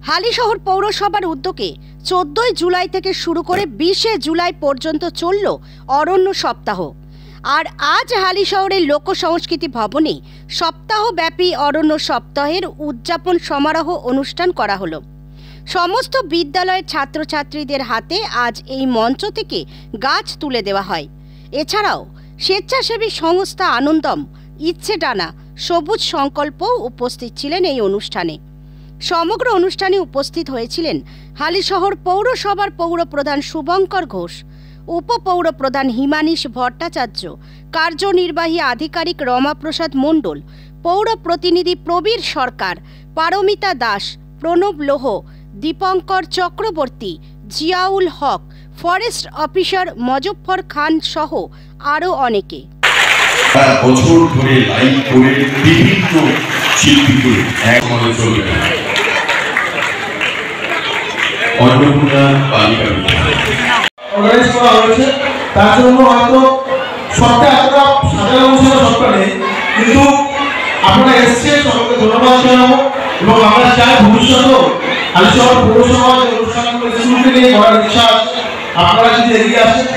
হালিশহর পৌরসভার উদ্যোগে 14 জুলাই থেকে শুরু করে 20 জুলাই পর্যন্ত চলল অরণ্য সপ্তাহ। আর আজ হালিশহরের লোক সংস্কৃতি ভবনে সপ্তাহব্যাপী অরণ্য সপ্তাহের উদযাপন সমারোহ অনুষ্ঠান করা হলো। সমস্ত বিদ্যালয়ের ছাত্রছাত্রীদের হাতে আজ এই মঞ্চ থেকে গাছ তুলে দেওয়া হয়। এছাড়াও স্বেচ্ছাসেবী সংস্থা আনন্দম, ইচ্ছে টানা, সবুজ সংকল্প উপস্থিত ছিলেন এই অনুষ্ঠানে। সমগ্র অনুষ্ঠানে উপস্থিত হয়েছিলেন হালিশহর পৌরসভার পৌরপ্রধান শুভঙ্কর ঘোষ, উপপৌরপ্রধান হিমানীশ ভট্টাচার্য, কার্যনির্বাহী আধিকারিক রমাপ্রসাদ মণ্ডল, পৌর প্রতিনিধি প্রবীর সরকার, পারমিতা দাস, প্রণব লোহ, দীপঙ্কর চক্রবর্তী, জিয়াউল হক, ফরেস্ট অফিসার মজফর খান সহ আরও অনেকে। বছর ধরে লাইভ করে বিভিন্ন শিল্পীকে একমনে চলবে অন্নপূর্ণা বালিকা অর্গানাইজ করা হয়েছে। তার জন্য হয়তো সবটা এতটা সাজানো গোছানো সবটা নেই, কিন্তু আপনারা এসছেন, সকলকে ধন্যবাদ জানাবো। এবং আমরা চাই ভবিষ্যতেও হালিশহর পৌরসভা যে অনুষ্ঠানগুলো স্কুলকে নিয়ে করার ইচ্ছা আছে, আপনারা যদি এগিয়ে আসেন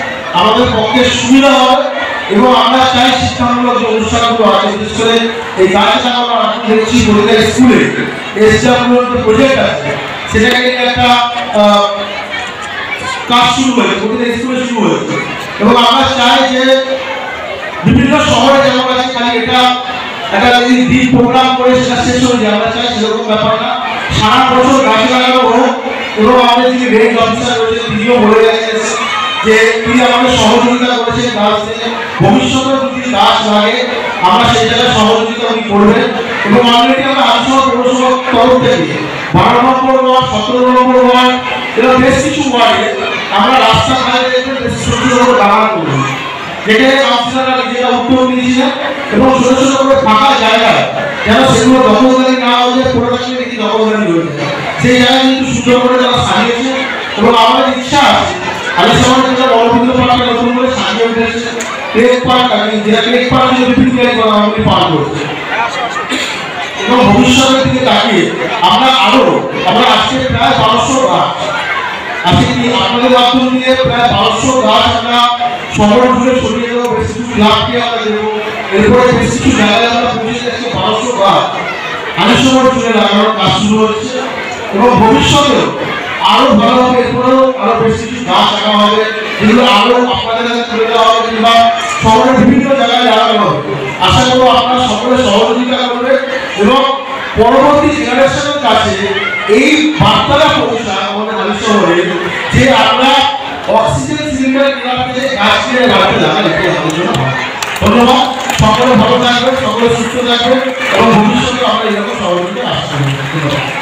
আমাদের পক্ষে সুবিধা হবে। এবং আমরা চাই শিক্ষামূলক যে অনুষ্ঠানগুলো আছে, বিশেষ করে এই গাছ লাগানো আমরা দেখছি প্রতিটা স্কুলে এসডাব্লিউ যে প্রজেক্ট আছে সেটাকে নিয়ে একটা কাজ শুরু হয়েছে, প্রতিটা স্কুলে শুরু হয়েছে। এবং আমরা চাই যে বিভিন্ন শহরে যেমন আছে খালি এটা একটা দিন প্রোগ্রাম করে সেটা শেষ হয়ে যায়, আমরা চাই সেরকম ব্যাপার না, সারা বছর গাছ লাগানো হোক। এবং আমাদের যিনি রেঞ্জ অফিসার রয়েছে তিনিও বলে গেছেন যে তিনি আমাদের সহযোগিতা করেছেন গাছ থেকে, ভবিষ্যতে যদি গাছ লাগে আমরা সেই জায়গায় সহযোগিতা উনি করবেন। এবং অলরেডি আমরা হালিশহর পৌরসভার তরফ থেকে 12 নম্বর ওয়ার্ড, 17 নম্বর ওয়ার্ড, এরা বেশ কিছু ওয়ার্ডে আমরা রাস্তা ধারে বেশ ছোট ছোট করে বাগান করবো, যেখানে কাউন্সিলররা নিজেরা উদ্যোগ নিয়েছিলেন। এবং ছোট ছোট করে ফাঁকা জায়গায় যেন সেগুলো দখলদারি না হয়ে যায়, পুরোটাকে দেখি দখলদারি হয়ে যায়, সেই জায়গায় কিন্তু সুন্দর করে তারা সাজিয়েছে। এবং আমাদের ইচ্ছা আছে হালিশহর জেলার বড়বিন্দু পার্ককে নতুন করে সাজিয়ে উঠেছে, ক্রেক পার্ক আছে, যেটা ক্রেক পার্ক বিভিন্ন অলরেডি পার করছে। এবং ভবিষ্যতের দিকে তাকিয়ে আমরা আজকে প্রায় 1200 গাছ আজকে আপনাদের মাধ্যম দিয়ে প্রায় 1200 গাছ আমরা শহর জুড়ে ছড়িয়ে দেবো, বেশ কিছু ক্লাবকে আমরা দেবো, এরপরে বেশ কিছু জায়গায় আমরা পৌঁছে যাচ্ছি 1200 গাছ হালিশহর জুড়ে লাগানোর কাজ শুরু হচ্ছে। এবং ভবিষ্যতেও আরো ভালোভাবে এরপরেও আরো বেশ কিছু গাছ লাগানো হবে, যেগুলো আরো আপনাদের কাছে তুলে দেওয়া হবে কিংবা শহরের বিভিন্ন জায়গায় লাগানো হবে। আশা করবো আপনারা সকলে সহযোগিতা করবে এবং পরবর্তী জেনারেশনের কাছে এই বার্তাটা পৌঁছায় আমাদের হালিশহরে যে আমরা অক্সিজেন সিলিন্ডার কেনার থেকে গাছ কিনে বাড়তে লাগাই। ধন্যবাদ, সকলে ভালো থাকবেন, সকলে সুস্থ থাকবেন এবং ভবিষ্যতে আমরা এরকম সহযোগিতা আসতে